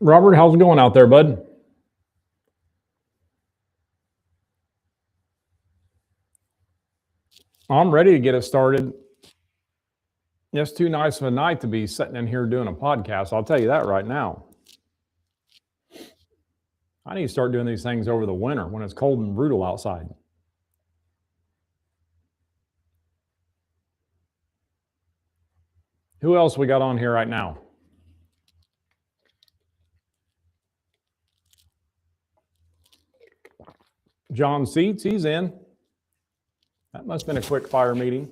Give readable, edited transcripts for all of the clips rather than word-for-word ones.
Robert, how's it going out there, bud? I'm ready to get it started. It's too nice of a night to be sitting in here doing a podcast. I'll tell you that right now. I need to start doing these things over the winter when it's cold and brutal outside. Who else we got on here right now? John Seats, he's in. That must have been a quick fire meeting.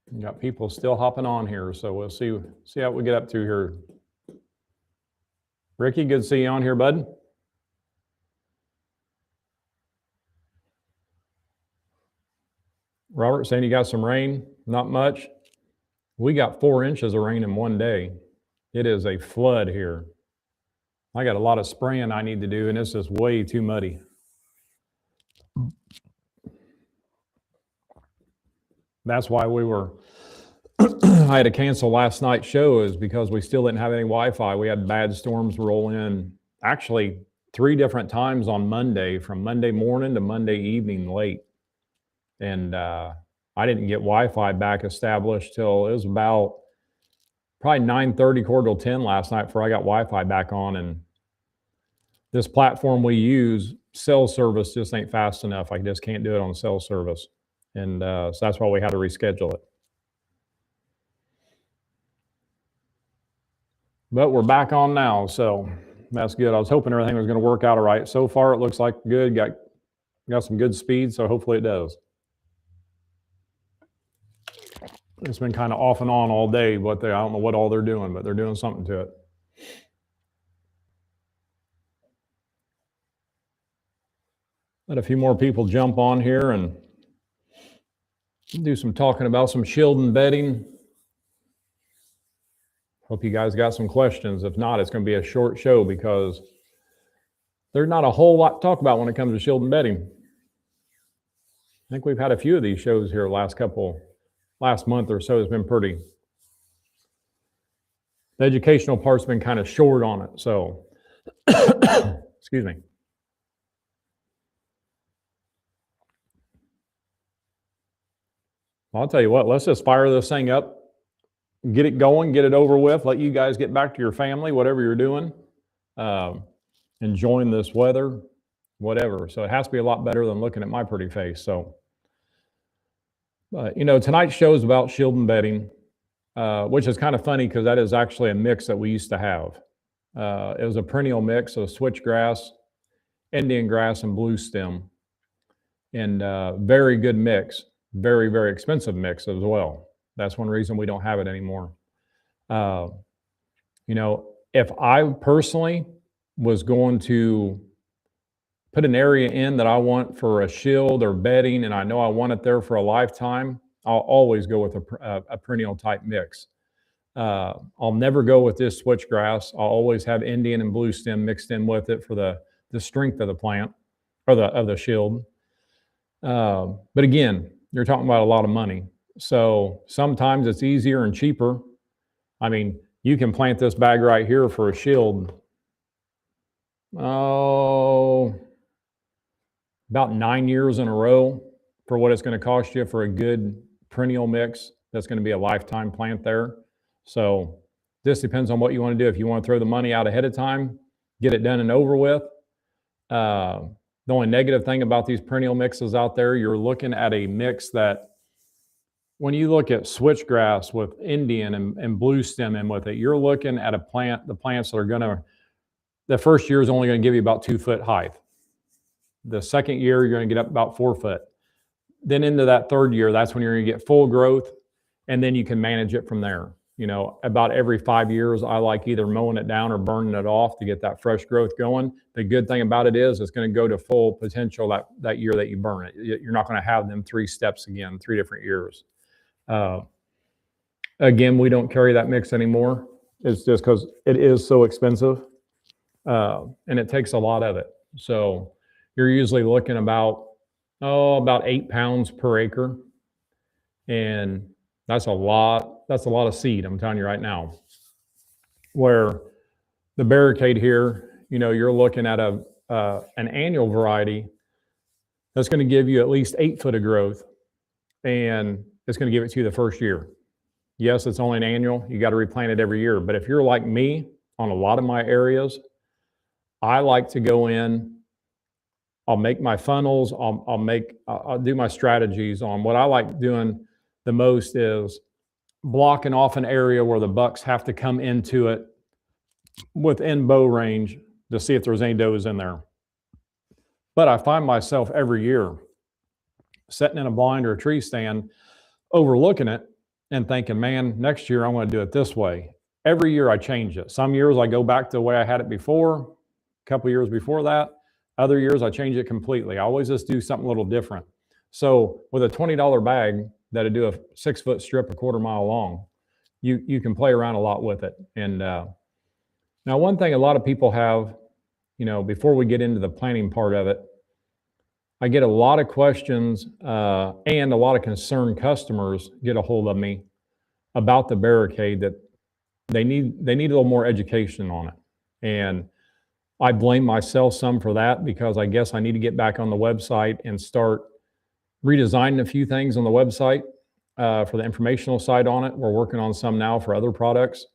We got people still hopping on here, so we'll see how we get up to here. Ricky, good to see you on here, bud. Robert saying you got some rain, not much. We got 4 inches of rain in one day. It is a flood here. I got a lot of spraying I need to do, and it's just way too muddy. That's why I had to cancel last night's show, is because we still didn't have any Wi-Fi. We had bad storms roll in, actually 3 different times on Monday, from Monday morning to Monday evening late. And I didn't get Wi-Fi back established till it was about probably 9:30, quarter till 10 last night before I got Wi-Fi back on. And this platform we use, cell service, just ain't fast enough. I just can't do it on cell service. And so that's why we had to reschedule it. But we're back on now, so that's good. I was hoping everything was going to work out all right. So far, it looks like good. Got some good speed, so hopefully it does. It's been kind of off and on all day, but I don't know what all they're doing, but they're doing something to it. Let a few more people jump on here and do some talking about some shielding bedding. Hope you guys got some questions. If not, it's going to be a short show because there's not a whole lot to talk about when it comes to shielding bedding. I think we've had a few of these shows here last month or so has been pretty. The educational part's been kind of short on it, so excuse me. Well, I'll tell you what, let's just fire this thing up, get it going, get it over with, let you guys get back to your family, whatever you're doing, enjoying this weather, whatever. So it has to be a lot better than looking at my pretty face. So, tonight's show is about shielding bedding, which is kind of funny because that is actually a mix that we used to have. It was a perennial mix of switchgrass, Indian grass, and blue stem, and very good mix. Very, very expensive mix as well. That's one reason we don't have it anymore. If I personally was going to put an area in that I want for a shield or bedding, and I know I want it there for a lifetime, I'll always go with a perennial type mix. I'll never go with this switchgrass. I'll always have Indian and blue stem mixed in with it for the strength of the plant or of the shield. But again, you're talking about a lot of money. So sometimes it's easier and cheaper. I mean, you can plant this bag right here for a shield. About 9 years in a row for what it's going to cost you for a good perennial mix. That's going to be a lifetime plant there. So this depends on what you want to do. If you want to throw the money out ahead of time, get it done and over with. The only negative thing about these perennial mixes out there, you're looking at a mix that when you look at switchgrass with Indian and blue stem in with it, you're looking at the plants that are the first year is only going to give you about 2 foot height. The second year, you're going to get up about 4 foot. Then into that third year, that's when you're going to get full growth, and then you can manage it from there. About every 5 years, I like either mowing it down or burning it off to get that fresh growth going. The good thing about it is it's going to go to full potential that year that you burn it. You're not going to have them 3 steps again, 3 different years. Again, we don't carry that mix anymore. It's just because it is so expensive, and it takes a lot of it. So you're usually looking about about 8 pounds per acre. And that's a lot. That's a lot of seed, I'm telling you right now. Where the barricade here, you're looking at an annual variety that's going to give you at least 8 foot of growth, and it's going to give it to you the first year. Yes, it's only an annual. You got to replant it every year. But if you're like me on a lot of my areas, I like to go in. I'll make my funnels. I'll do my strategies on what I like doing the most is blocking off an area where the bucks have to come into it within bow range to see if there's any does in there. But I find myself every year sitting in a blind or a tree stand, overlooking it and thinking, man, next year I want to do it this way. Every year I change it. Some years I go back to the way I had it before, a couple of years before that. Other years I change it completely. I always just do something a little different. So with a $20 bag that'll do a 6-foot strip a quarter mile long, you can play around a lot with it. And now one thing a lot of people have, before we get into the planning part of it, I get a lot of questions and a lot of concerned customers get a hold of me about the barricade that they need a little more education on it. And I blame myself some for that because I guess I need to get back on the website and start redesigning a few things on the website for the informational side on it. We're working on some now for other products.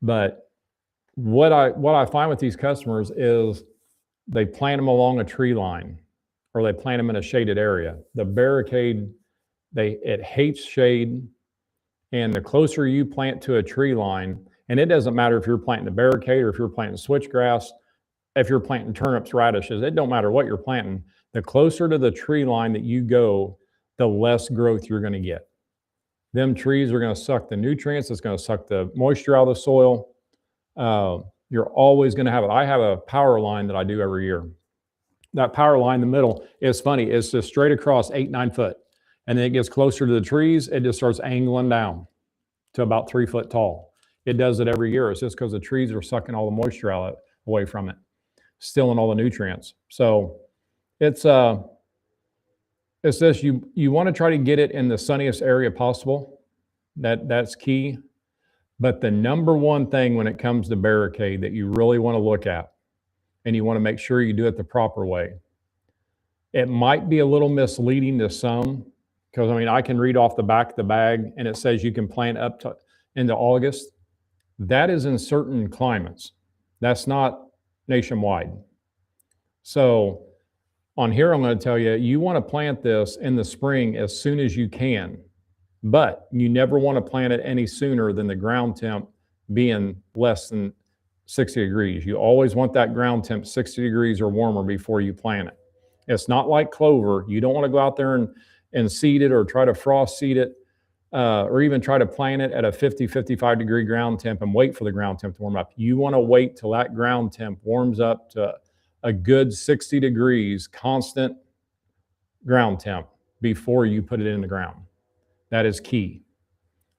But what I find with these customers is they plant them along a tree line or they plant them in a shaded area. The barricade, it hates shade. And the closer you plant to a tree line, and it doesn't matter if you're planting a barricade or if you're planting switchgrass, if you're planting turnips, radishes, it don't matter what you're planting. The closer to the tree line that you go, the less growth you're going to get. Them trees are going to suck the nutrients. It's going to suck the moisture out of the soil. You're always going to have it. I have a power line that I do every year. That power line in the middle is funny. It's just straight across 8-9 foot. And then it gets closer to the trees. It just starts angling down to about 3 foot tall. It does it every year. It's just because the trees are sucking all the moisture away from it, stealing all the nutrients. So it's this, you want to try to get it in the sunniest area possible. That's key. But the number one thing when it comes to barricade that you really want to look at, and you want to make sure you do it the proper way. It might be a little misleading to some, because I can read off the back of the bag and it says you can plant up to into August. That is in certain climates. That's not nationwide. So on here, I'm going to tell you, you want to plant this in the spring as soon as you can, but you never want to plant it any sooner than the ground temp being less than 60 degrees. You always want that ground temp 60 degrees or warmer before you plant it. It's not like clover. You don't want to go out there and seed it or try to frost seed it or even try to plant it at a 50, 55 degree ground temp and wait for the ground temp to warm up. You want to wait till that ground temp warms up to a good 60 degrees constant ground temp before you put it in the ground. That is key.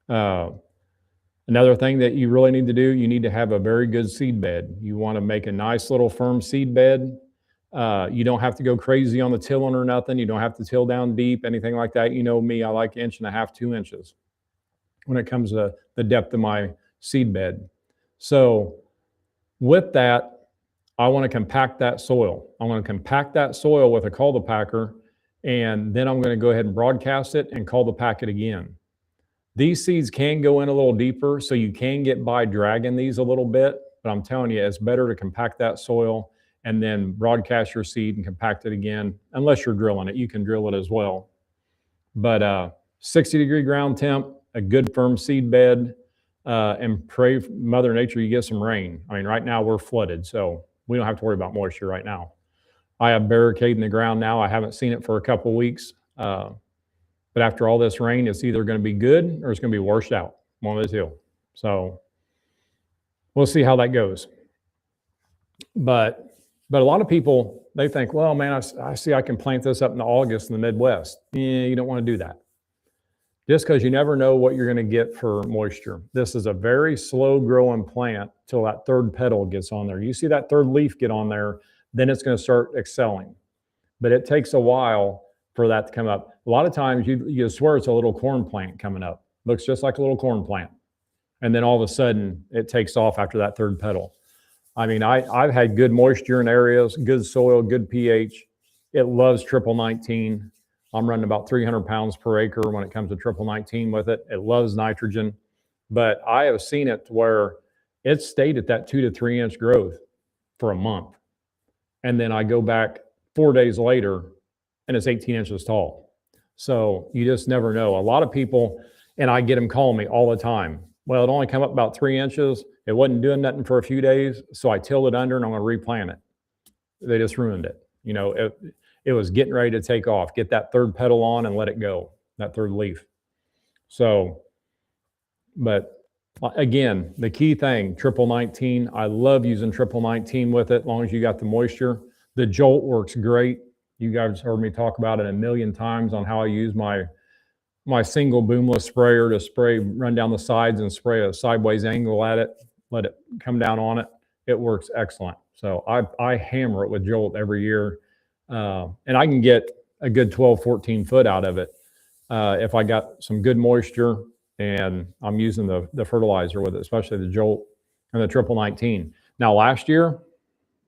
Another thing that you really need to do, you need to have a very good seed bed. You want to make a nice little firm seed bed. You don't have to go crazy on the tilling or nothing. You don't have to till down deep, anything like that. You know me, I like 1.5 inches, 2 inches when it comes to the depth of my seed bed. So with that, I want to compact that soil. I want to compact that soil with a cultipacker, and then I'm going to go ahead and broadcast it and cultipack it again. These seeds can go in a little deeper, so you can get by dragging these a little bit, but I'm telling you, it's better to compact that soil and then broadcast your seed and compact it again. Unless you're drilling it, you can drill it as well. But 60 degree ground temp, a good firm seed bed, and pray for Mother Nature you get some rain. Right now we're flooded, so we don't have to worry about moisture right now. I have barricade in the ground now. I haven't seen it for a couple of weeks. But after all this rain, it's either going to be good or it's going to be washed out, one of the two. So we'll see how that goes. But a lot of people, they think, well, man, I see I can plant this up in August in the Midwest. You don't want to do that. Just because you never know what you're going to get for moisture. This is a very slow growing plant till that third petal gets on there. You see that third leaf get on there, then it's going to start excelling. But it takes a while for that to come up. A lot of times you swear it's a little corn plant coming up. Looks just like a little corn plant. And then all of a sudden it takes off after that third petal. I mean, I've had good moisture in areas, good soil, good pH. It loves triple 19. I'm running about 300 pounds per acre when it comes to triple 19 with it. It loves nitrogen, but I have seen it where it stayed at that 2 to 3 inch growth for a month. And then I go back 4 days later and it's 18 inches tall. So you just never know. A lot of people, and I get them calling me all the time. Well, it only came up about 3 inches. It wasn't doing nothing for a few days. So I tilled it under and I'm going to replant it. They just ruined it. You know, it was getting ready to take off, get that third petal on and let it go, that third leaf. So, but again, the key thing, triple 19, I love using triple 19 with it, as long as you got the moisture. The Jolt works great. You guys heard me talk about it a million times on how I use my single boomless sprayer to spray, run down the sides and spray a sideways angle at it, let it come down on it. It works excellent. So I hammer it with Jolt every year. And I can get a good 12, 14 foot out of it if I got some good moisture and I'm using the fertilizer with it, especially the Jolt and the triple 19. Now last year,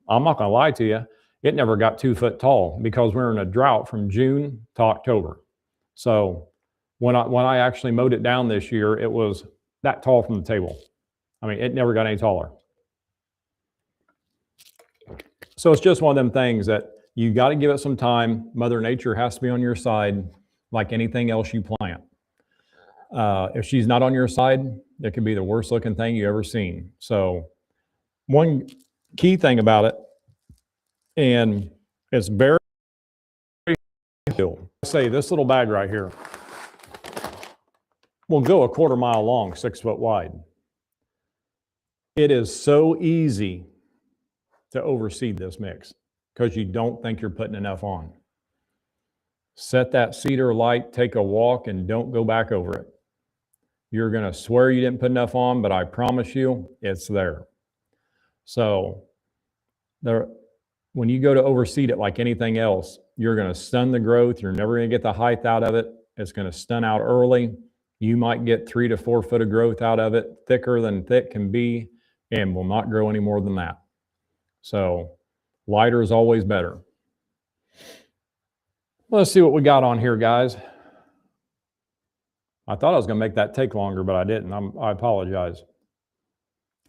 I'm not gonna lie to you, it never got 2 foot tall because we're in a drought from June to October. So when I actually mowed it down this year, it was that tall from the table. I mean, it never got any taller. So it's just one of them things that you got to give it some time. Mother Nature has to be on your side like anything else you plant. If she's not on your side, it could be the worst looking thing you ever seen. So one key thing about it, and it's very, say this little bag right here will go a 1/4 mile long, 6 foot wide. It is so easy to overseed this mix because you don't think you're putting enough on. Set that cedar light, take a walk, and don't go back over it. You're going to swear you didn't put enough on, but I promise you it's there. So when you go to overseed it like anything else, you're going to stun the growth. You're never going to get the height out of it. It's going to stun out early. You might get 3 to 4 foot of growth out of it, thicker than thick can be, and will not grow any more than that. So lighter is always better. Let's see what we got on here, guys. I thought I was going to make that take longer, but I didn't. I apologize.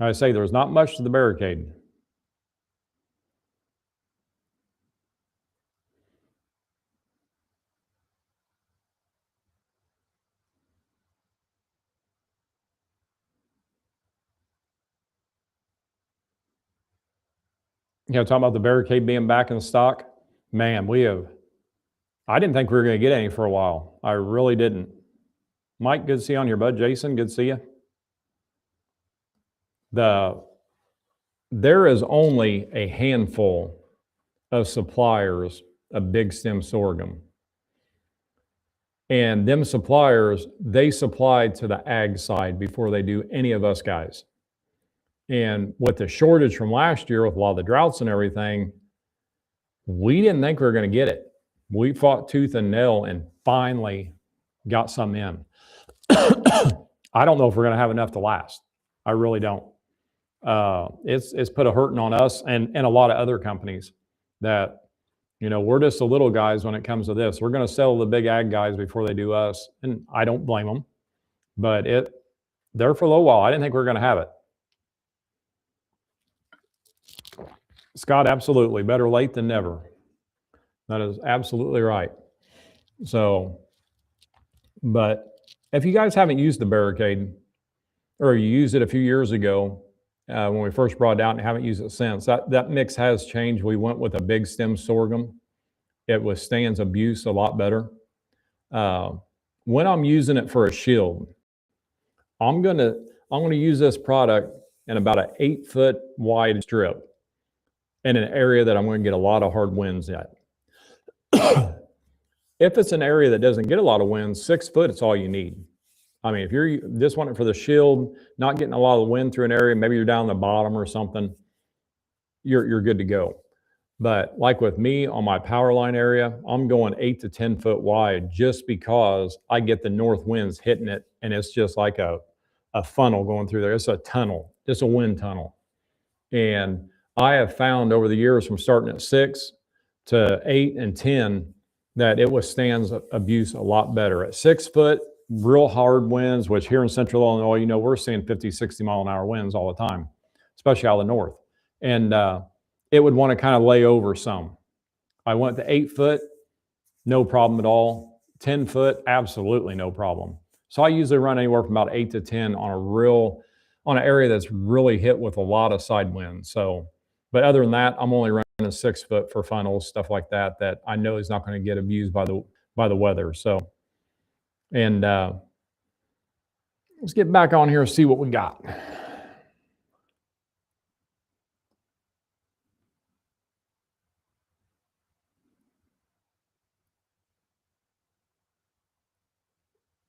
I say there's not much to the barricade. You know, talking about the barricade being back in stock, man, I didn't think we were going to get any for a while. I really didn't. Mike, good to see you on here, bud. Jason, good to see you. There is only a handful of suppliers of big stem sorghum. And them suppliers, they supply to the ag side before they do any of us guys. And with the shortage from last year, with a lot of the droughts and everything, we didn't think we were going to get it. We fought tooth and nail and finally got some in. I don't know if we're going to have enough to last. I really don't. It's put a hurting on us and a lot of other companies that, you know, we're just the little guys when it comes to this. We're going to sell the big ag guys before they do us. And I don't blame them, but there for a little while, I didn't think we were going to have it. Scott, absolutely. Better late than never. That is absolutely right. So, but if you guys haven't used the barricade, or you used it a few years ago when we first brought it out and haven't used it since, that mix has changed. We went with a big stem sorghum. It withstands abuse a lot better. When I'm using it for a shield, I'm gonna use this product in about an 8 foot wide strip in an area that I'm going to get a lot of hard winds at. If it's an area that doesn't get a lot of winds, 6 foot, it's all you need. I mean, if you're just wanting it for the shield, not getting a lot of wind through an area, maybe you're down the bottom or something, you're good to go. But like with me on my power line area, I'm going 8 to 10 foot wide just because I get the north winds hitting it, and it's just like a funnel going through there. It's a tunnel, it's a wind tunnel. And I have found over the years from starting at 6 to 8 and 10 that it withstands abuse a lot better. At 6 foot, real hard winds, which here in central Illinois, you know, we're seeing 50, 60 mile an hour winds all the time, especially out of the north. And it would want to kind of lay over some. I went to 8 foot, no problem at all. 10 foot, absolutely no problem. So I usually run anywhere from about 8 to 10 on an area that's really hit with a lot of side winds. So, but other than that, I'm only running 6 foot for funnels, stuff like that, that I know is not going to get abused by the weather. So, and let's get back on here and see what we got.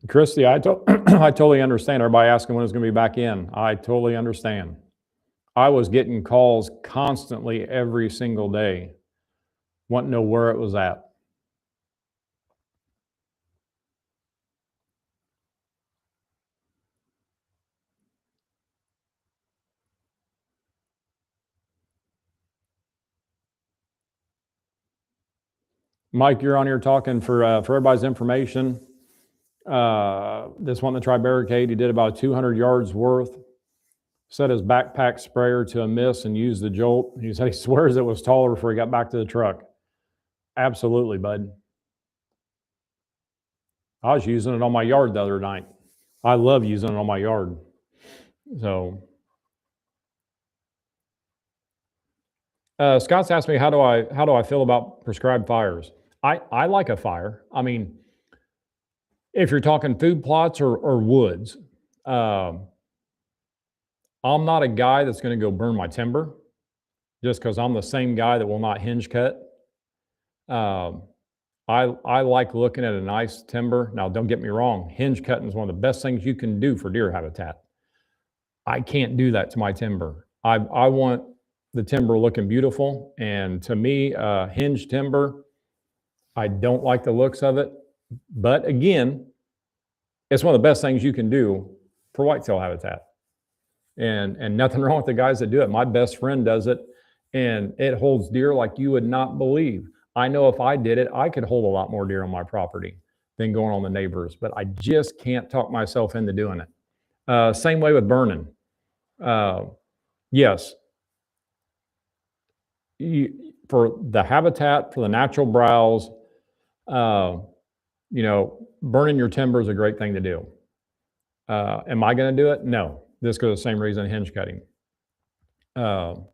Christy, I totally understand everybody asking when it's going to be back in. I totally understand. I was getting calls constantly every single day, wanting to know where it was at. Mike, you're on here talking for everybody's information. This one to try barricade. He did about 200 yards worth. Set his backpack sprayer to a miss and used the jolt. He said he swears it was taller before he got back to the truck. Absolutely, bud. I was using it on my yard the other night. I love using it on my yard. So Scott's asked me how do I feel about prescribed fires. I like a fire. I mean, if you're talking food plots or woods, I'm not a guy that's going to go burn my timber just because I'm the same guy that will not hinge cut. I like looking at a nice timber. Now, don't get me wrong, hinge cutting is one of the best things you can do for deer habitat. I can't do that to my timber. I want the timber looking beautiful, and to me, hinge timber, I don't like the looks of it. But again, it's one of the best things you can do for whitetail habitat. And nothing wrong with the guys that do it. My best friend does it, and it holds deer like you would not believe. I know if I did it, I could hold a lot more deer on my property than going on the neighbors, but I just can't talk myself into doing it. Same way with burning. Yes. For the habitat, for the natural browse, burning your timber is a great thing to do. Am I going to do it? No. This goes the same reason hinge cutting. Now,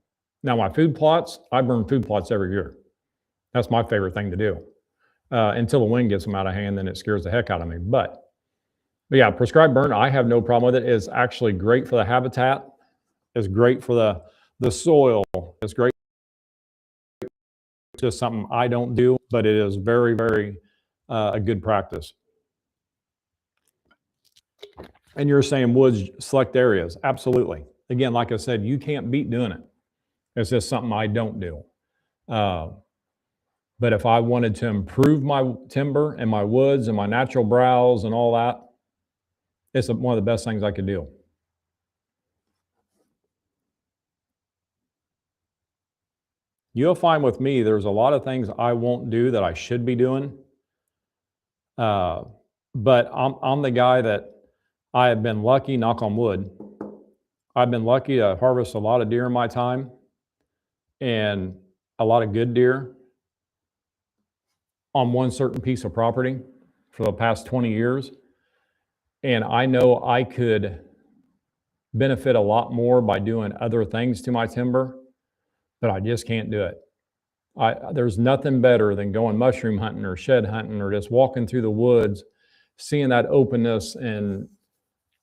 my food plots, I burn food plots every year. That's my favorite thing to do. Until the wind gets them out of hand, then it scares the heck out of me. But yeah, prescribed burn, I have no problem with it. It's actually great for the habitat. It's great for the soil. It's great. It's just something I don't do, but it is very, very a good practice. And you're saying woods, select areas. Absolutely. Again, like I said, you can't beat doing it. It's just something I don't do. But if I wanted to improve my timber and my woods and my natural browse and all that, it's one of the best things I could do. You'll find with me, there's a lot of things I won't do that I should be doing. But I'm the guy that I have been lucky, knock on wood. I've been lucky to harvest a lot of deer in my time, and a lot of good deer on one certain piece of property for the past 20 years. And I know I could benefit a lot more by doing other things to my timber, but I just can't do it. There's nothing better than going mushroom hunting or shed hunting or just walking through the woods, seeing that openness and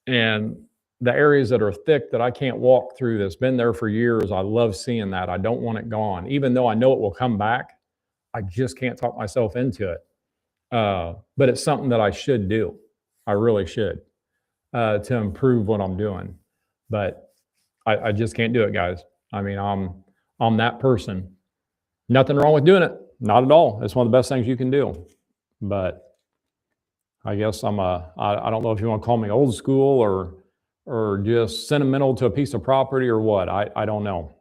the areas that are thick that I can't walk through that's been there for years. I love seeing that. I don't want it gone. Even though I know it will come back, I just can't talk myself into it. But it's something that I should do. I really should to improve what I'm doing. But I just can't do it, guys. I mean, I'm that person. Nothing wrong with doing it. Not at all. It's one of the best things you can do. But I guess I don't know if you want to call me old school or just sentimental to a piece of property or what. I don't know.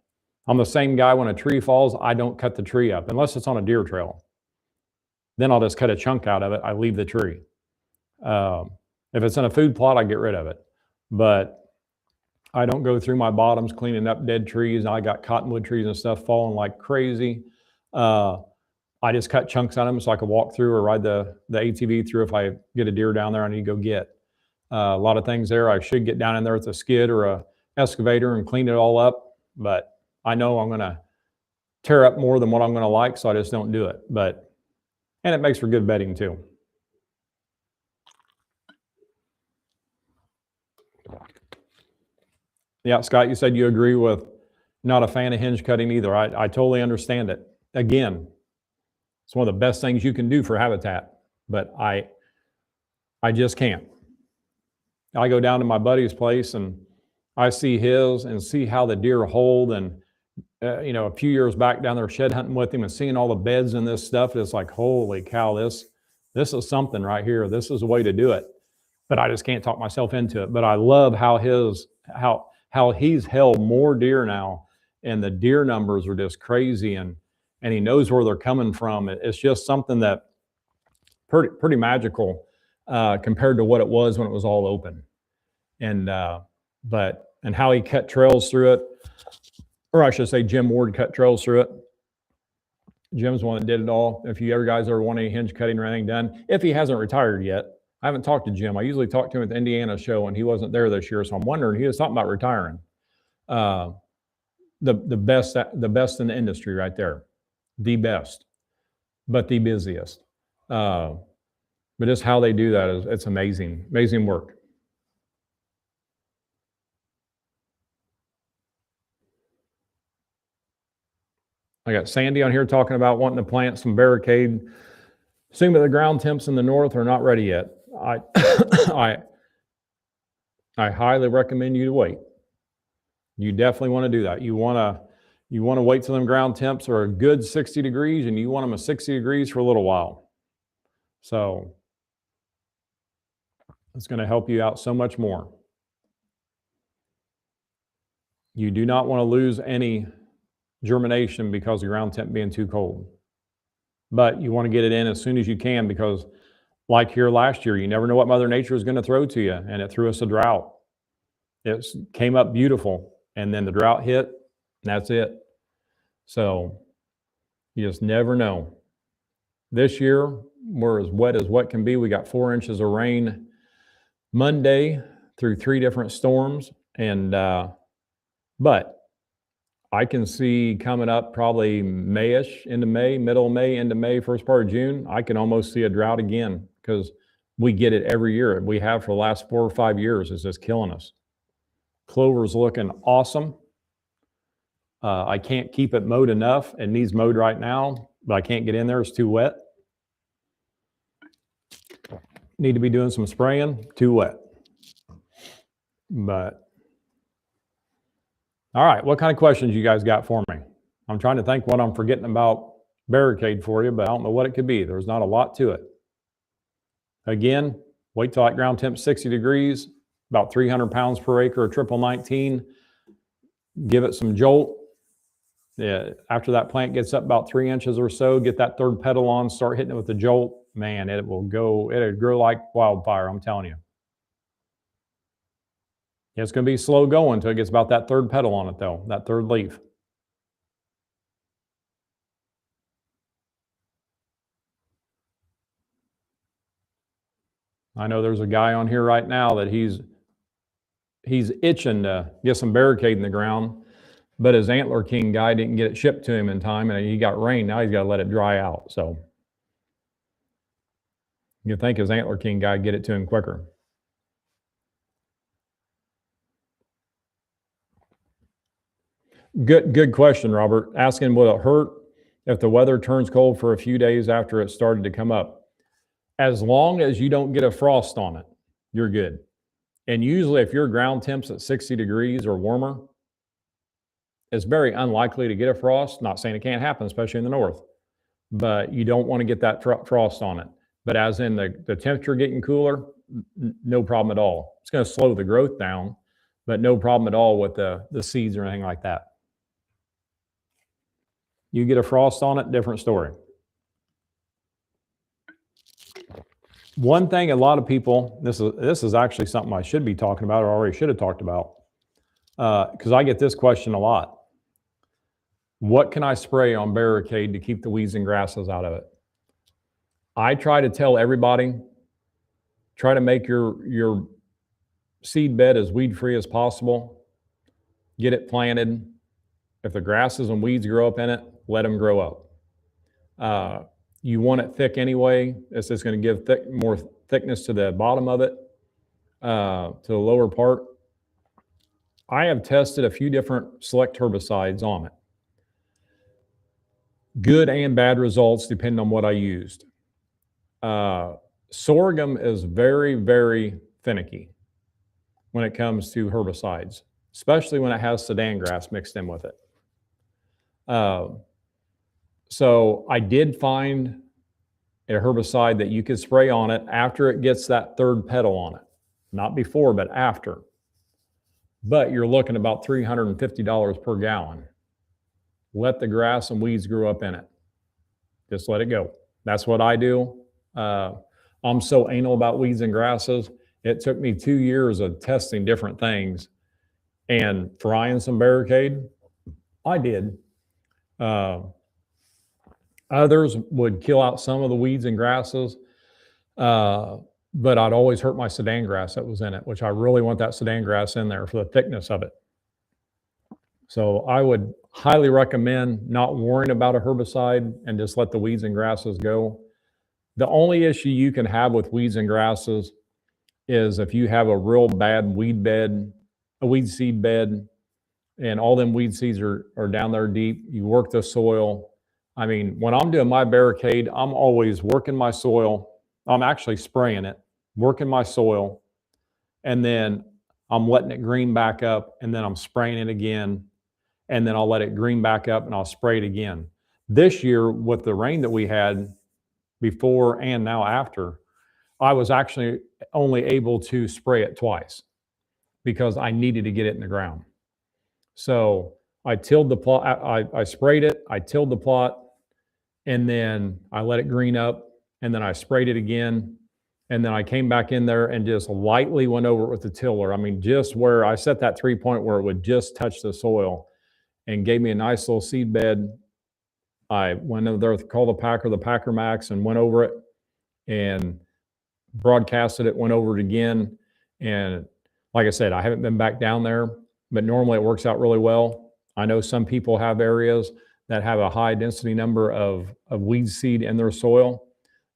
I'm the same guy when a tree falls, I don't cut the tree up unless it's on a deer trail. Then I'll just cut a chunk out of it. I leave the tree. If it's in a food plot, I get rid of it. But I don't go through my bottoms cleaning up dead trees. I got cottonwood trees and stuff falling like crazy. I just cut chunks out of them so I can walk through or ride the ATV through if I get a deer down there I need to go get. A lot of things there I should get down in there with a skid or a excavator and clean it all up, but I know I'm going to tear up more than what I'm going to like, so I just don't do it. And it makes for good bedding too. Yeah, Scott, you said you agree with not a fan of hinge cutting either. I totally understand it. Again, it's one of the best things you can do for habitat, but I just can't. I go down to my buddy's place and I see his and see how the deer hold. And a few years back down there shed hunting with him and seeing all the beds and this stuff, it's like, holy cow, this is something right here. This is a way to do it. But I just can't talk myself into it. But I love how he's held more deer now, and the deer numbers are just crazy, and he knows where they're coming from. It's just something that pretty magical compared to what it was when it was all open. And how he cut trails through it, or I should say Jim Ward cut trails through it. Jim's the one that did it all. If you guys ever want any hinge cutting or anything done, if he hasn't retired yet. I haven't talked to Jim. I usually talk to him at the Indiana show, and he wasn't there this year, so I'm wondering, he was talking about retiring. The best in the industry right there. The best, but the busiest. But just how they do that it's amazing. Amazing work. I got Sandy on here talking about wanting to plant some barricade. Assuming the ground temps in the north are not ready yet. I highly recommend you to wait. You definitely want to do that. You want to wait till them ground temps are a good 60 degrees, and you want them at 60 degrees for a little while. So it's going to help you out so much more. You do not want to lose any germination because of ground temp being too cold. But you want to get it in as soon as you can, because like here last year, you never know what Mother Nature is going to throw to you, and it threw us a drought. It came up beautiful, and then the drought hit, and that's it. So you just never know. This year, we're as wet can be. We got 4 inches of rain Monday through 3 different storms, and but I can see coming up probably Mayish into May, middle of May into May, first part of June, I can almost see a drought again, because we get it every year. We have for the last 4 or 5 years. It's just killing us. Clover's looking awesome. I can't keep it mowed enough. It needs mowed right now, but I can't get in there. It's too wet. Need to be doing some spraying. Too wet. But all right, what kind of questions you guys got for me? I'm trying to think what I'm forgetting about barricade for you, but I don't know what it could be. There's not a lot to it. Again, wait till that ground temp 60 degrees, about 300 pounds per acre of triple 19. Give it some jolt. Yeah, after that plant gets up about 3 inches or so, get that third petal on, start hitting it with the jolt. Man, it'll grow like wildfire, I'm telling you. It's going to be slow going until it gets about that third petal on it, though, that third leaf. I know there's a guy on here right now that he's itching to get some barricade in the ground, but his Antler King guy didn't get it shipped to him in time, and he got rain. Now he's got to let it dry out. So you'd think his Antler King guy would get it to him quicker. Good question, Robert. Asking, will it hurt if the weather turns cold for a few days after it started to come up? As long as you don't get a frost on it, you're good. And usually if your ground temp's at 60 degrees or warmer, it's very unlikely to get a frost. Not saying it can't happen, especially in the north, but you don't want to get that frost on it. But as in the temperature getting cooler, no problem at all. It's going to slow the growth down, but no problem at all with the seeds or anything like that. You get a frost on it, different story. One thing a lot of people, this is actually something I should be talking about or already should have talked about, because I get this question a lot. What can I spray on barricade to keep the weeds and grasses out of it? I try to tell everybody, try to make your seed bed as weed-free as possible. Get it planted. If the grasses and weeds grow up in it, let them grow up. You want it thick anyway. It's just going to give more thickness to the bottom of it, to the lower part. I have tested a few different select herbicides on it. Good and bad results depending on what I used. Sorghum is very, very finicky when it comes to herbicides, especially when it has Sudan grass mixed in with it. So I did find a herbicide that you could spray on it after it gets that third petal on it. Not before, but after. But you're looking about $350 per gallon. Let the grass and weeds grow up in it. Just let it go. That's what I do. I'm so anal about weeds and grasses. It took me 2 years of testing different things and trying some barricade. I did. Others would kill out some of the weeds and grasses, but I'd always hurt my Sudan grass that was in it, which I really want that Sudan grass in there for the thickness of it. So I would highly recommend not worrying about a herbicide and just let the weeds and grasses go. The only issue you can have with weeds and grasses is if you have a real bad weed bed, a weed seed bed, and all them weed seeds are down there deep, you work the soil. I mean, when I'm doing my barricade, I'm always working my soil. I'm actually spraying it, working my soil, and then I'm letting it green back up, and then I'm spraying it again, and then I'll let it green back up, and I'll spray it again. This year, with the rain that we had before and now after, I was actually only able to spray it twice because I needed to get it in the ground. So I tilled the plot, I sprayed it, I tilled the plot, and then I let it green up, and then I sprayed it again, and then I came back in there and just lightly went over it with the tiller. I mean, just where I set that 3-point where it would just touch the soil, and gave me a nice little seed bed. I went over there, called the Packer Max, and went over it and broadcasted it, went over it again. And like I said, I haven't been back down there, but normally it works out really well. I know some people have areas that have a high density number of weed seed in their soil.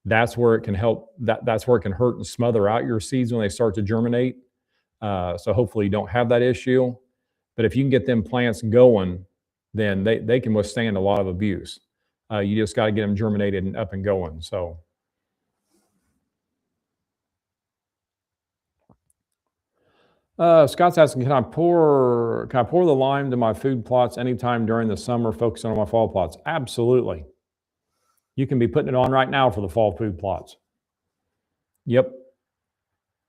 That's where it can help. That's where it can hurt and smother out your seeds when they start to germinate. So hopefully you don't have that issue. But if you can get them plants going, then they can withstand a lot of abuse. You just got to get them germinated and up and going. So. Scott's asking, can I pour the lime to my food plots anytime during the summer, focusing on my fall plots? Absolutely. You can be putting it on right now for the fall food plots. Yep.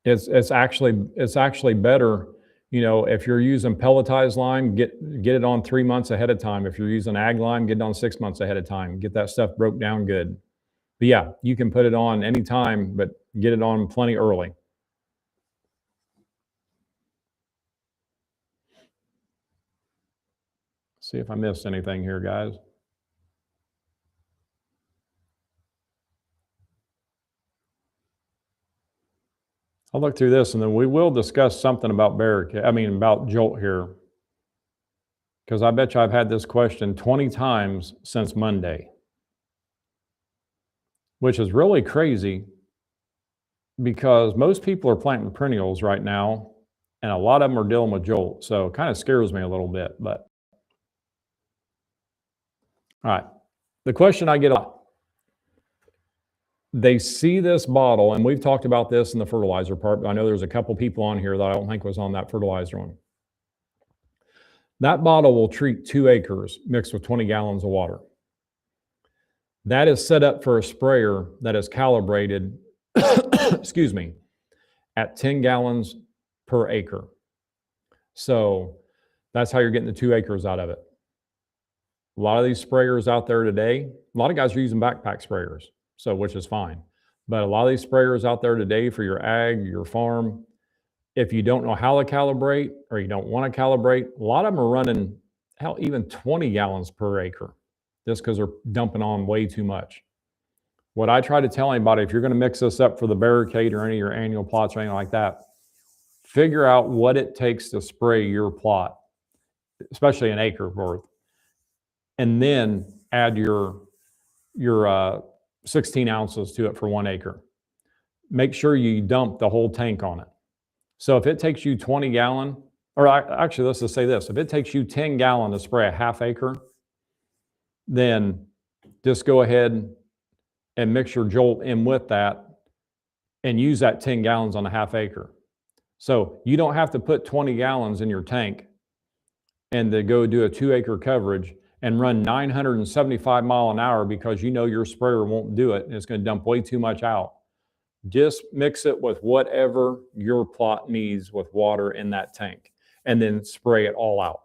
It's actually better, you know, if you're using pelletized lime, get it on 3 months ahead of time. If you're using ag lime, get it on 6 months ahead of time. Get that stuff broke down good. But yeah, you can put it on anytime, but get it on plenty early. See if I missed anything here, guys. I'll look through this, and then we will discuss something about about Jolt here, because I bet you I've had this question 20 times since Monday, which is really crazy because most people are planting perennials right now, and a lot of them are dealing with Jolt. So it kind of scares me a little bit, but. All right. The question I get a lot, they see this bottle, and we've talked about this in the fertilizer part, but I know there's a couple people on here that I don't think was on that fertilizer one. That bottle will treat 2 acres mixed with 20 gallons of water. That is set up for a sprayer that is calibrated, excuse me, at 10 gallons per acre. So that's how you're getting the 2 acres out of it. A lot of these sprayers out there today, a lot of guys are using backpack sprayers, so which is fine. But a lot of these sprayers out there today for your ag, your farm, if you don't know how to calibrate or you don't want to calibrate, a lot of them are running, hell, even 20 gallons per acre just because they're dumping on way too much. What I try to tell anybody, if you're going to mix this up for the barricade or any of your annual plots or anything like that, figure out what it takes to spray your plot, especially an acre worth, and then add your 16 ounces to it for 1 acre. Make sure you dump the whole tank on it. So if it takes you 20 gallon, or actually, let's just say this, if it takes you 10 gallon to spray a half acre, then just go ahead and mix your jolt in with that and use that 10 gallons on a half acre. So you don't have to put 20 gallons in your tank and to go do a 2 acre coverage and run 975 mile an hour because you know your sprayer won't do it and it's going to dump way too much out. Just mix it with whatever your plot needs with water in that tank and then spray it all out.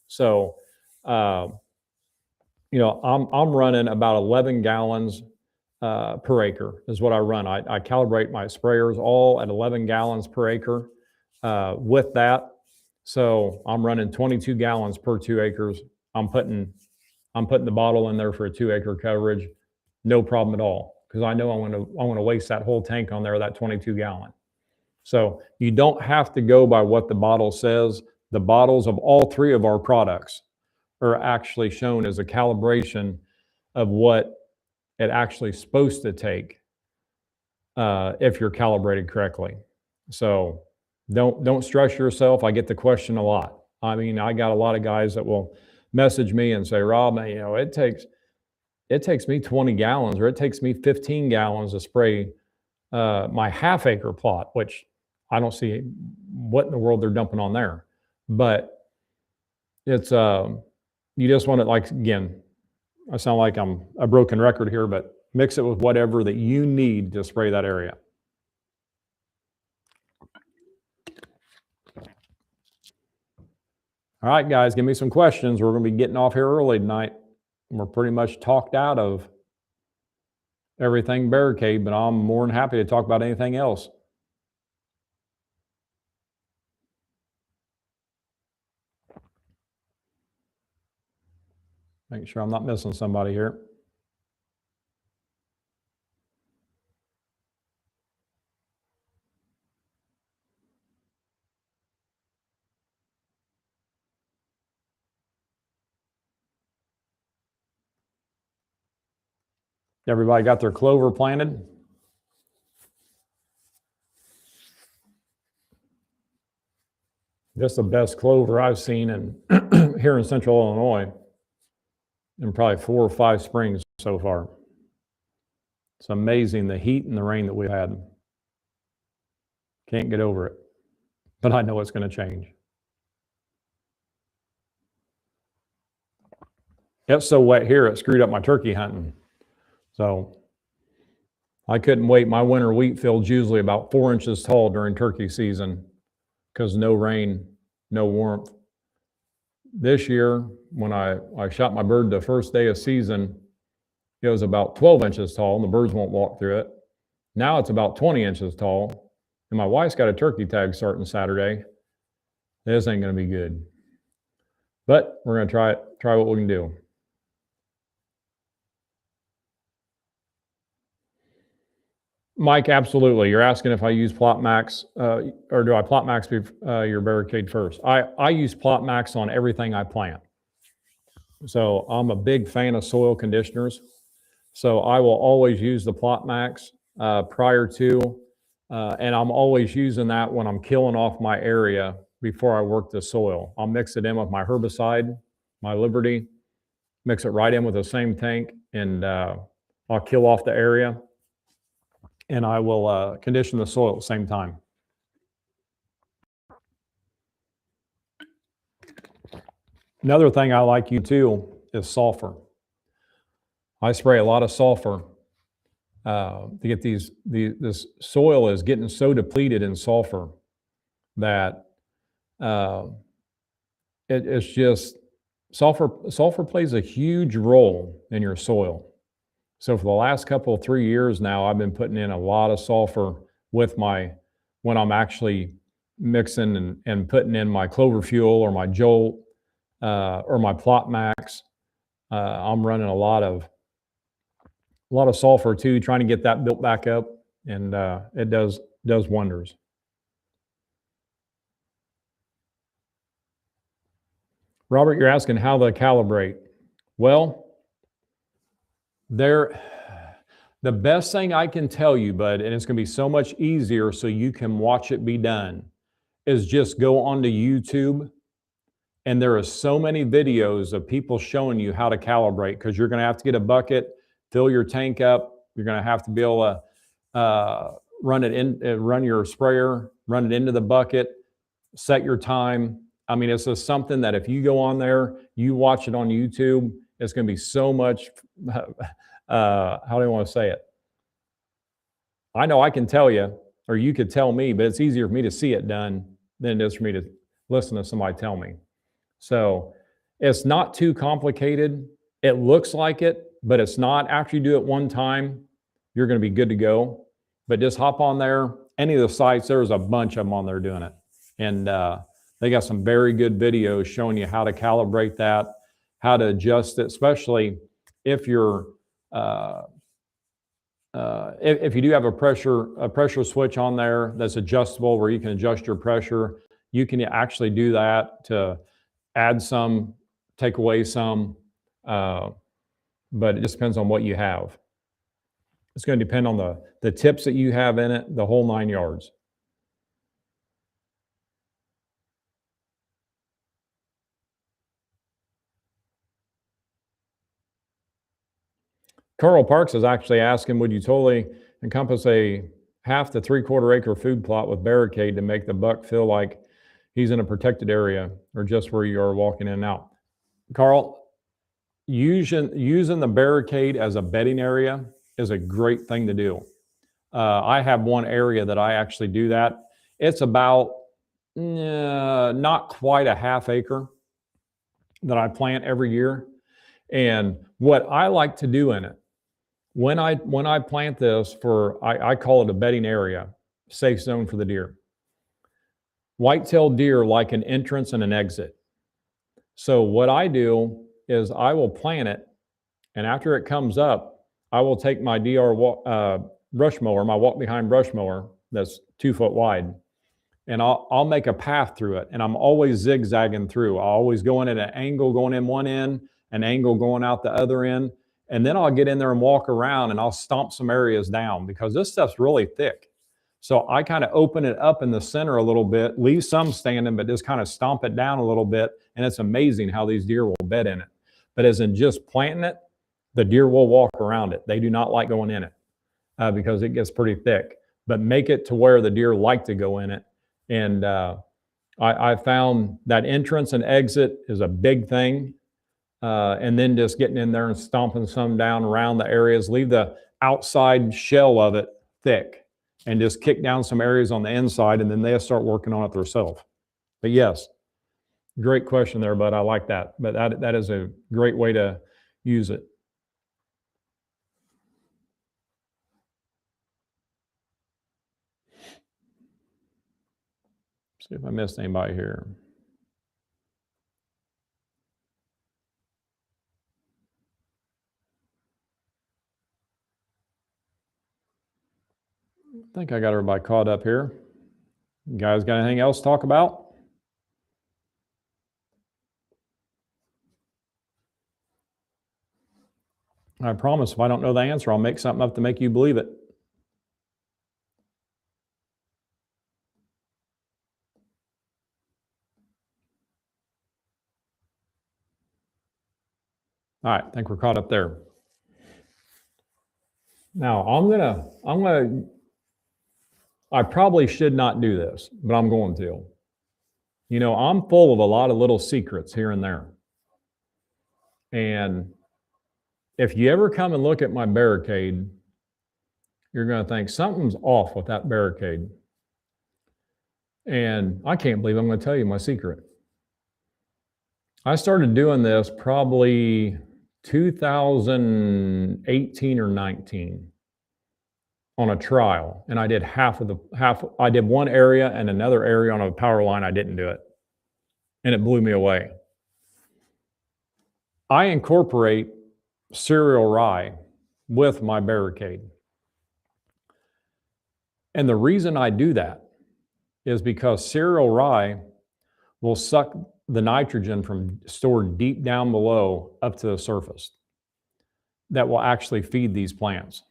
So, you know, I'm running about 11 gallons per acre is what I run. I calibrate my sprayers all at 11 gallons per acre with that. So I'm running 22 gallons per 2 acres. I'm putting the bottle in there for a 2 acre coverage, no problem at all, because I know I'm going to waste that whole tank on there, that 22 gallon. So you don't have to go by what the bottle says. The bottles of all 3 of our products are actually shown as a calibration of what it actually is supposed to take if you're calibrated correctly. So don't stress yourself. I get the question a lot. I mean, I got a lot of guys that will message me and say, Rob, you know, it takes me 20 gallons or it takes me 15 gallons to spray my half acre plot, which I don't see what in the world they're dumping on there. But it's, you just want to, like, again, I sound like I'm a broken record here, but mix it with whatever that you need to spray that area. All right, guys, give me some questions. We're going to be getting off here early tonight. We're pretty much talked out of everything barricade, but I'm more than happy to talk about anything else. Make sure I'm not missing somebody here. Everybody got their clover planted? Just the best clover I've seen in here in Central Illinois in probably 4 or 5 springs so far. It's amazing the heat and the rain that we've had. Can't get over it, but I know it's going to change. It's so wet here, it screwed up my turkey hunting. So I couldn't wait. My winter wheat field's usually about 4 inches tall during turkey season because no rain, no warmth. This year, when I shot my bird the first day of season, it was about 12 inches tall and the birds won't walk through it. Now it's about 20 inches tall. And my wife's got a turkey tag starting Saturday. This ain't going to be good. But we're going to try what we can do. Mike, absolutely. You're asking if I use Plot Max or do I Plot Max your barricade first? I use Plot Max on everything I plant. So I'm a big fan of soil conditioners. So I will always use the Plot Max prior to, and I'm always using that when I'm killing off my area before I work the soil. I'll mix it in with my herbicide, my Liberty, mix it right in with the same tank, and I'll kill off the area. And I will condition the soil at the same time. Another thing I like you too is sulfur. I spray a lot of sulfur to get this soil is getting so depleted in sulfur that it's just sulfur plays a huge role in your soil. So for the last 3 years now, I've been putting in a lot of sulfur with when I'm actually mixing and putting in my Clover Fuel or my Jolt or my Plot Max. I'm running a lot of sulfur too, trying to get that built back up, and it does wonders. Robert, you're asking how to calibrate. Well, the best thing I can tell you, bud, and it's going to be so much easier so you can watch it be done, is just go onto YouTube, and there are so many videos of people showing you how to calibrate, because you're going to have to get a bucket, fill your tank up. You're going to have to be able to run your sprayer, run it into the bucket, set your time. I mean, it's just something that if you go on there, you watch it on YouTube, it's going to be so much, how do I want to say it? I know I can tell you, or you could tell me, but it's easier for me to see it done than it is for me to listen to somebody tell me. So it's not too complicated. It looks like it, but it's not. After you do it one time, you're going to be good to go. But just hop on there. Any of the sites, there's a bunch of them on there doing it. And they got some very good videos showing you how to calibrate that, how to adjust it, especially if you're if you do have a pressure switch on there that's adjustable, where you can adjust your pressure. You can actually do that to add some, take away some, but it just depends on what you have. It's going to depend on the tips that you have in it, the whole 9 yards. Carl Parks is actually asking, would you totally encompass a 1/2 to 3/4 acre food plot with barricade to make the buck feel like he's in a protected area, or just where you are walking in and out? Carl, using the barricade as a bedding area is a great thing to do. I have one area that I actually do that. It's about not quite a 1/2 acre that I plant every year. And what I like to do in it, when I plant this I call it a bedding area, safe zone for the deer. White-tailed deer like an entrance and an exit. So what I do is I will plant it, and after it comes up, I will take my DR brush mower, my walk-behind brush mower that's 2 foot wide, and I'll make a path through it, and I'm always zigzagging through. I'll always go in at an angle going in one end, an angle going out the other end, and then I'll get in there and walk around, and I'll stomp some areas down, because this stuff's really thick. So I kind of open it up in the center a little bit, leave some standing, but just kind of stomp it down a little bit, and it's amazing how these deer will bed in it. But as in just planting it, the deer will walk around it. They do not like going in it because it gets pretty thick. But make it to where the deer like to go in it. And I found that entrance and exit is a big thing. And then just getting in there and stomping some down around the areas, leave the outside shell of it thick, and just kick down some areas on the inside, and then they'll start working on it themselves. But yes, great question there, bud. I like that. But that is a great way to use it. See if I missed anybody here. I think I got everybody caught up here. You guys got anything else to talk about? I promise if I don't know the answer, I'll make something up to make you believe it. All right, I think we're caught up there. Now I probably should not do this, but I'm going to. You know, I'm full of a lot of little secrets here and there. And if you ever come and look at my barricade, you're going to think something's off with that barricade. And I can't believe I'm going to tell you my secret. I started doing this probably 2018 or 19 on a trial. And I did I did one area and another area on a power line. I didn't do it. And it blew me away. I incorporate cereal rye with my barricade. And the reason I do that is because cereal rye will suck the nitrogen from stored deep down below up to the surface. That will actually feed these plants.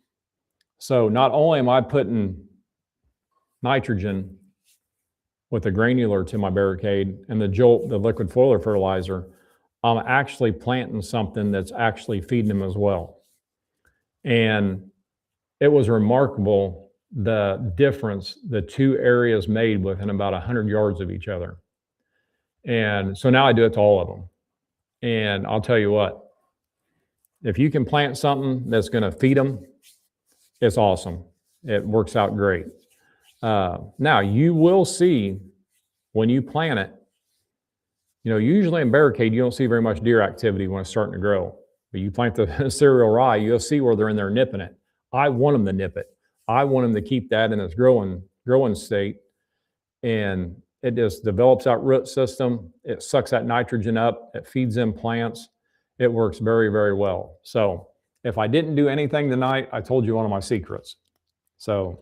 So not only am I putting nitrogen with a granular to my barricade and the Jolt, the liquid foliar fertilizer, I'm actually planting something that's actually feeding them as well. And it was remarkable the difference the two areas made within about 100 yards of each other. And so now I do it to all of them. And I'll tell you what, if you can plant something that's going to feed them, it's awesome. It works out great. Now you will see when you plant it, usually in barricade, you don't see very much deer activity when it's starting to grow. But you plant the cereal rye, you'll see where they're in there nipping it. I want them to nip it. I want them to keep that in its growing state. And it just develops that root system. It sucks that nitrogen up. It feeds them plants. It works very, very well. So if I didn't do anything tonight, I told you one of my secrets. So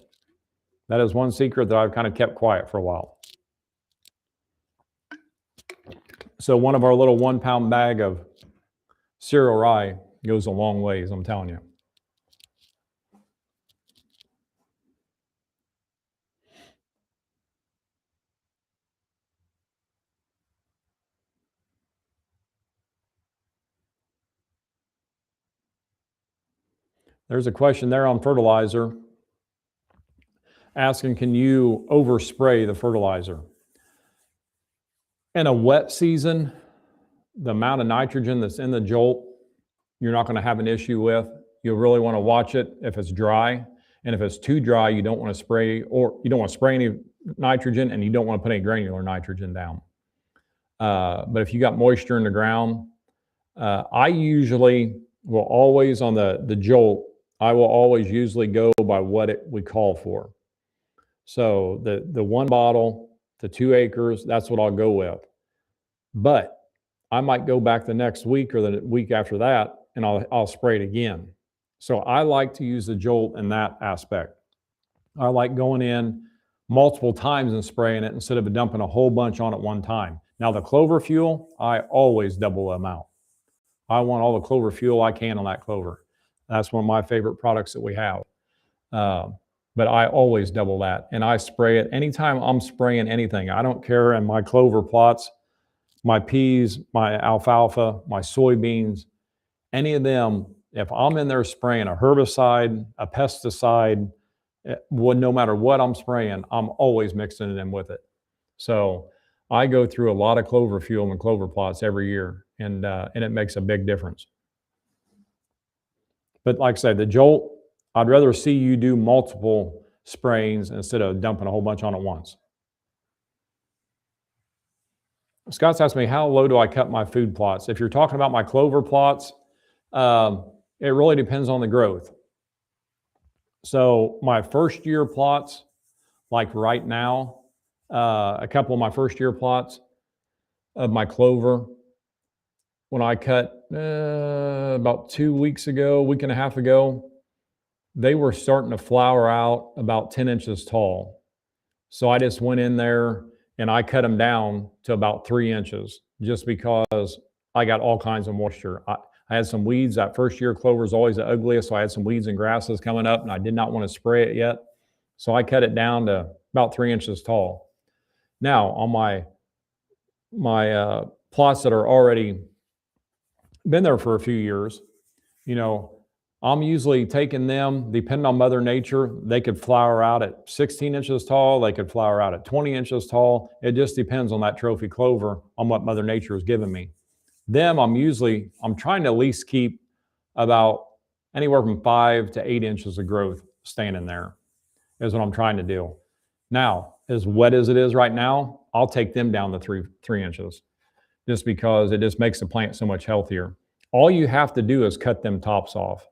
that is one secret that I've kind of kept quiet for a while. So one of our little 1 pound bag of cereal rye goes a long ways, I'm telling you. There's a question there on fertilizer asking, can you overspray the fertilizer? In a wet season, the amount of nitrogen that's in the Jolt, you're not going to have an issue with. You'll really want to watch it if it's dry. And if it's too dry, you don't want to spray, or you don't want to spray any nitrogen, and you don't want to put any granular nitrogen down. But if you got moisture in the ground, I usually will always, on the Jolt, I will always usually go by what we call for. So the 1 bottle to 2 acres, that's what I'll go with. But I might go back the next week or the week after that, and I'll spray it again. So I like to use the Jolt in that aspect. I like going in multiple times and spraying it instead of dumping a whole bunch on at one time. Now the clover fuel, I always double them out. I want all the clover fuel I can on that clover. That's one of my favorite products that we have. But I always double that, and I spray it anytime I'm spraying anything. I don't care in my clover plots, my peas, my alfalfa, my soybeans, any of them. If I'm in there spraying a herbicide, a pesticide, no matter what I'm spraying, I'm always mixing it in with it. So I go through a lot of clover fuel and clover plots every year, and it makes a big difference. But like I said, the Jolt, I'd rather see you do multiple sprayings instead of dumping a whole bunch on at once. Scott's asked me, how low do I cut my food plots? If you're talking about my clover plots, it really depends on the growth. So my first year plots, like right now, a couple of my first year plots of my clover, when I cut about 2 weeks ago, week and a half ago, they were starting to flower out about 10 inches tall. So I just went in there and I cut them down to about 3 inches just because I got all kinds of moisture. I had some weeds. That first year clover is always the ugliest, so I had some weeds and grasses coming up, and I did not want to spray it yet. So I cut it down to about 3 inches tall. Now on my plots that are already been there for a few years, I'm usually taking them, depending on Mother Nature, they could flower out at 16 inches tall, they could flower out at 20 inches tall. It just depends on that trophy clover, on what Mother Nature has given me. Them, I'm trying to at least keep about anywhere from 5 to 8 inches of growth staying in there is what I'm trying to do. Now, as wet as it is right now, I'll take them down to 3 inches just because it just makes the plant so much healthier. All you have to do is cut them tops off,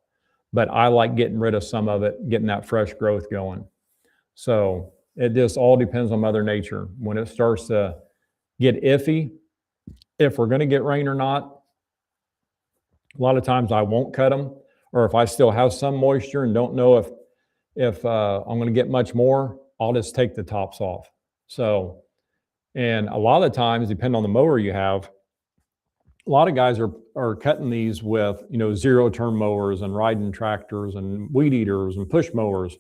but I like getting rid of some of it, getting that fresh growth going. So it just all depends on Mother Nature. When it starts to get iffy, if we're going to get rain or not, a lot of times I won't cut them, or if I still have some moisture and don't know if I'm going to get much more, I'll just take the tops off. So, and a lot of times, depending on the mower you have, a lot of guys are cutting these with, you know, zero-turn mowers and riding tractors and weed eaters and push mowers.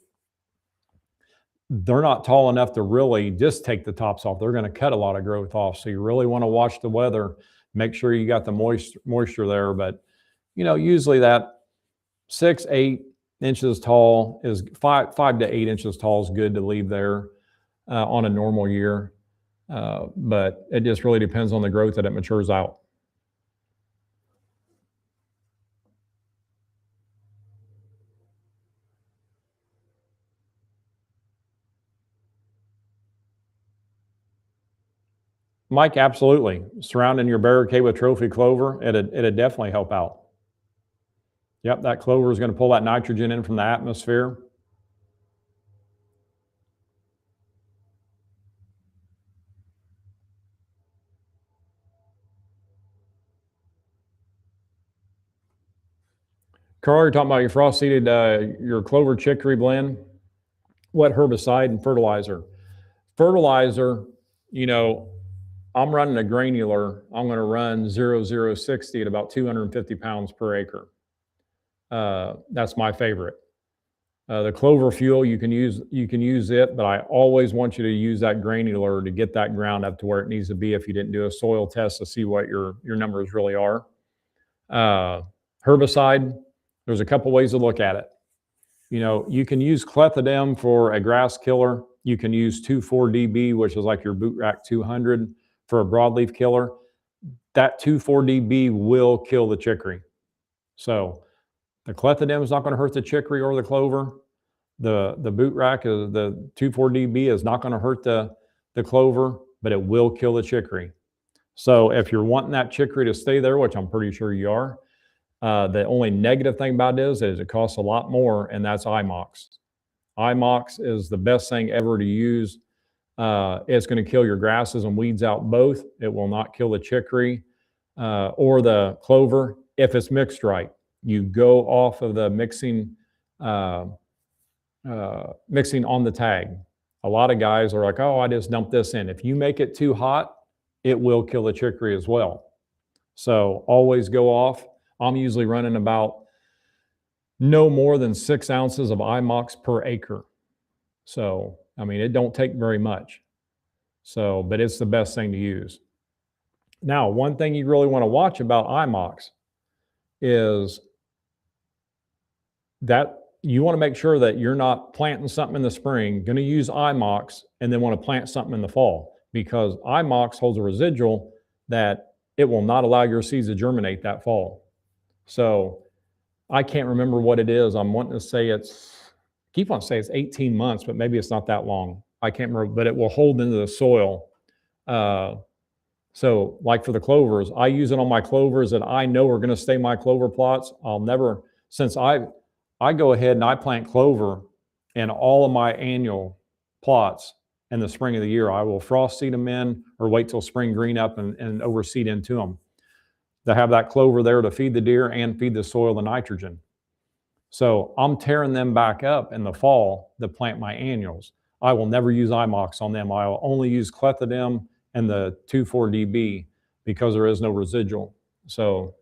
They're not tall enough to really just take the tops off. They're going to cut a lot of growth off. So you really want to watch the weather, make sure you got the moisture there. But, you know, usually that 6, 8 inches tall is 5 to 8 inches tall is good to leave there on a normal year. But it just really depends on the growth that it matures out. Mike, absolutely. Surrounding your barricade with trophy clover, it'd definitely help out. Yep, that clover is going to pull that nitrogen in from the atmosphere. Carl, you're talking about your frost seeded, your clover chicory blend. What herbicide and fertilizer? Fertilizer, you know, I'm running a granular. I'm going to run 0060 at about 250 pounds per acre. That's my favorite. The clover fuel, you can use it, but I always want you to use that granular to get that ground up to where it needs to be if you didn't do a soil test to see what your numbers really are. Herbicide, there's a couple ways to look at it. You know, you can use clethodim for a grass killer. You can use 2,4-DB, which is like your boot rack 200 for a broadleaf killer. That 2,4-DB will kill the chicory. So the clethodim is not going to hurt the chicory or the clover. The boot rack, the 2,4-DB is not going to hurt the clover, but it will kill the chicory. So if you're wanting that chicory to stay there, which I'm pretty sure you are, the only negative thing about it is it costs a lot more, and that's IMOX. IMOX is the best thing ever to use. It's going to kill your grasses and weeds out both. It will not kill the chicory or the clover if it's mixed right. You go off of the mixing on the tag. A lot of guys are like, oh, I just dumped this in. If you make it too hot, it will kill the chicory as well. So always go off. I'm usually running about no more than 6 ounces of IMOX per acre. So, I mean, it don't take very much. So, but it's the best thing to use. Now, one thing you really want to watch about IMOX is that you want to make sure that you're not planting something in the spring, going to use IMOX, and then want to plant something in the fall, because IMOX holds a residual that it will not allow your seeds to germinate that fall. So I can't remember what it is. I'm wanting to say keep on saying it's 18 months, but maybe it's not that long. I can't remember, but it will hold into the soil. So like for the clovers, I use it on my clovers that I know are going to stay my clover plots. I'll never, since I go ahead and I plant clover in all of my annual plots in the spring of the year. I will frost seed them in or wait till spring green up and overseed into them to have that clover there to feed the deer and feed the soil the nitrogen. So I'm tearing them back up in the fall to plant my annuals. I will never use IMOX on them. I will only use clethodim and the 2,4-DB because there is no residual. So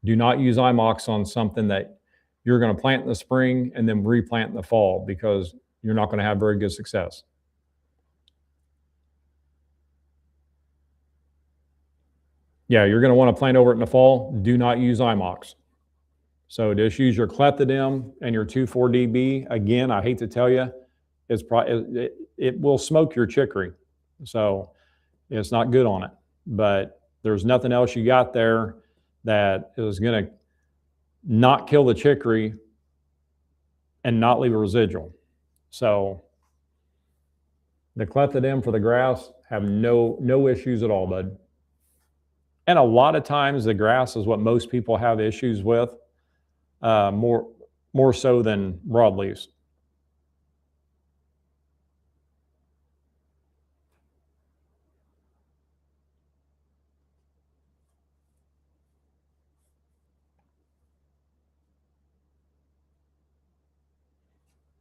do not use IMOX on something that you're going to plant in the spring and then replant in the fall, because you're not going to have very good success. Yeah, you're going to want to plant over it in the fall. Do not use IMOX. So just use your clethodim and your 2,4-DB. Again, I hate to tell you, it will smoke your chicory. So it's not good on it. But there's nothing else you got there. that is going to not kill the chicory and not leave a residual. So the clethodim for the grass have no issues at all, bud. And a lot of times the grass is what most people have issues with, more so than broadleaves.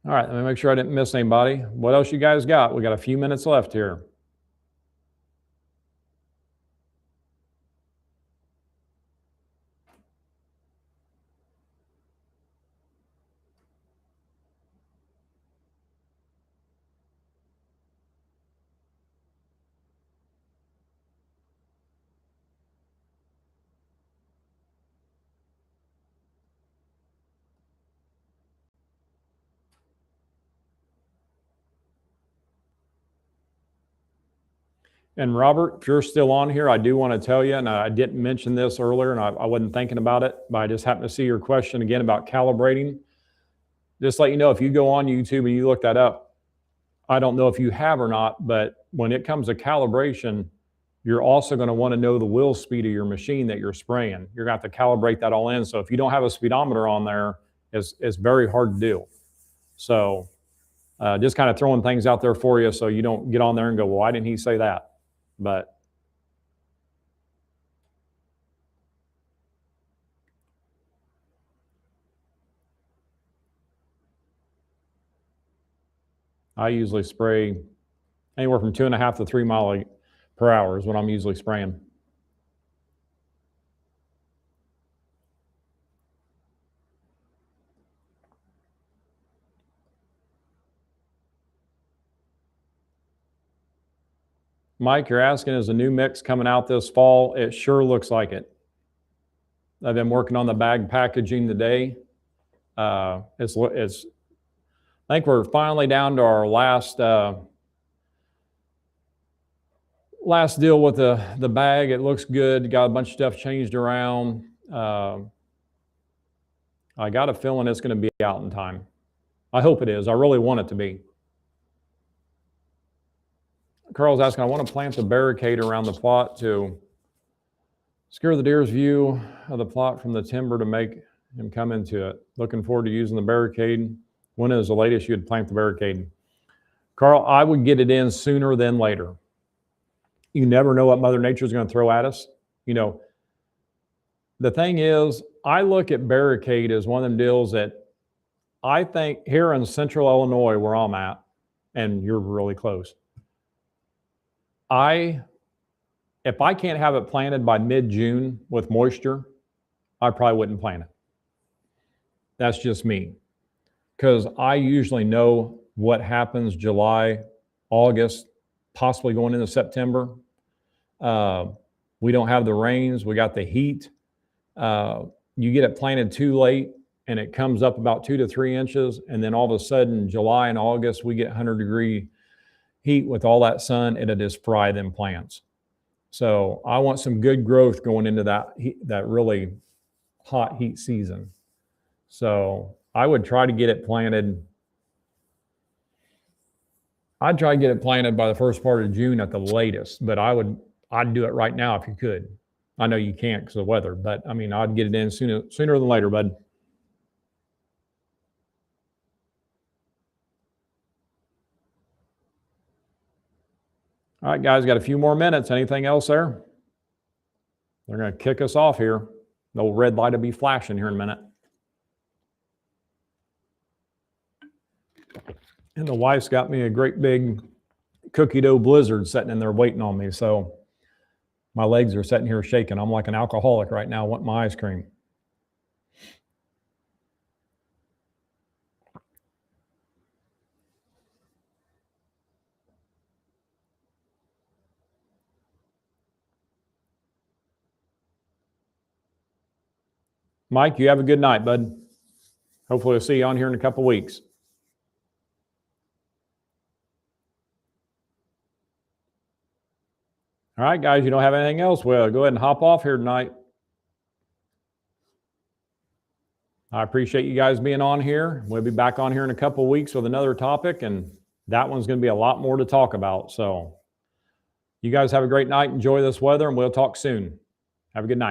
All right, let me make sure I didn't miss anybody. What else you guys got? We got a few minutes left here. And Robert, if you're still on here, I do want to tell you, and I didn't mention this earlier, and I wasn't thinking about it, but I just happened to see your question again about calibrating. Just let you know, if you go on YouTube and you look that up, I don't know if you have or not, but when it comes to calibration, you're also going to want to know the wheel speed of your machine that you're spraying. You're going to have to calibrate that all in. So if you don't have a speedometer on there, it's very hard to do. So just kind of throwing things out there for you so you don't get on there and go, well, why didn't he say that? But I usually spray anywhere from 2.5 to 3 miles per hour is what I'm usually spraying. Mike, you're asking, is a new mix coming out this fall? It sure looks like it. I've been working on the bag packaging today. I think we're finally down to our last deal with the bag. It looks good. Got a bunch of stuff changed around. I got a feeling it's going to be out in time. I hope it is. I really want it to be. Carl's asking, I want to plant a barricade around the plot to scare the deer's view of the plot from the timber to make him come into it. Looking forward to using the barricade. When is the latest you'd plant the barricade? Carl, I would get it in sooner than later. You never know what Mother Nature is going to throw at us. You know, the thing is, I look at barricade as one of them deals that I think here in central Illinois, where I'm at, and you're really close, if I can't have it planted by mid-June with moisture, I probably wouldn't plant it. That's just me. Because I usually know what happens July, August, possibly going into September. We don't have the rains. We got the heat. You get it planted too late and it comes up about 2 to 3 inches. And then all of a sudden, July and August, we get 100-degree heat with all that sun, and it just fry them plants. So I want some good growth going into that really hot heat season. So I would try to get it planted. I'd try to get it planted by the first part of June at the latest, but I'd do it right now if you could. I know you can't because of the weather, but I mean, I'd get it in sooner than later, bud. All right, guys, got a few more minutes. Anything else there? They're going to kick us off here. The old red light will be flashing here in a minute. And the wife's got me a great big cookie dough blizzard sitting in there waiting on me. So my legs are sitting here shaking. I'm like an alcoholic right now, wanting my ice cream. Mike, you have a good night, bud. Hopefully, I'll see you on here in a couple of weeks. All right, guys, you don't have anything else? Well, go ahead and hop off here tonight. I appreciate you guys being on here. We'll be back on here in a couple of weeks with another topic, and that one's going to be a lot more to talk about. So you guys have a great night. Enjoy this weather, and we'll talk soon. Have a good night.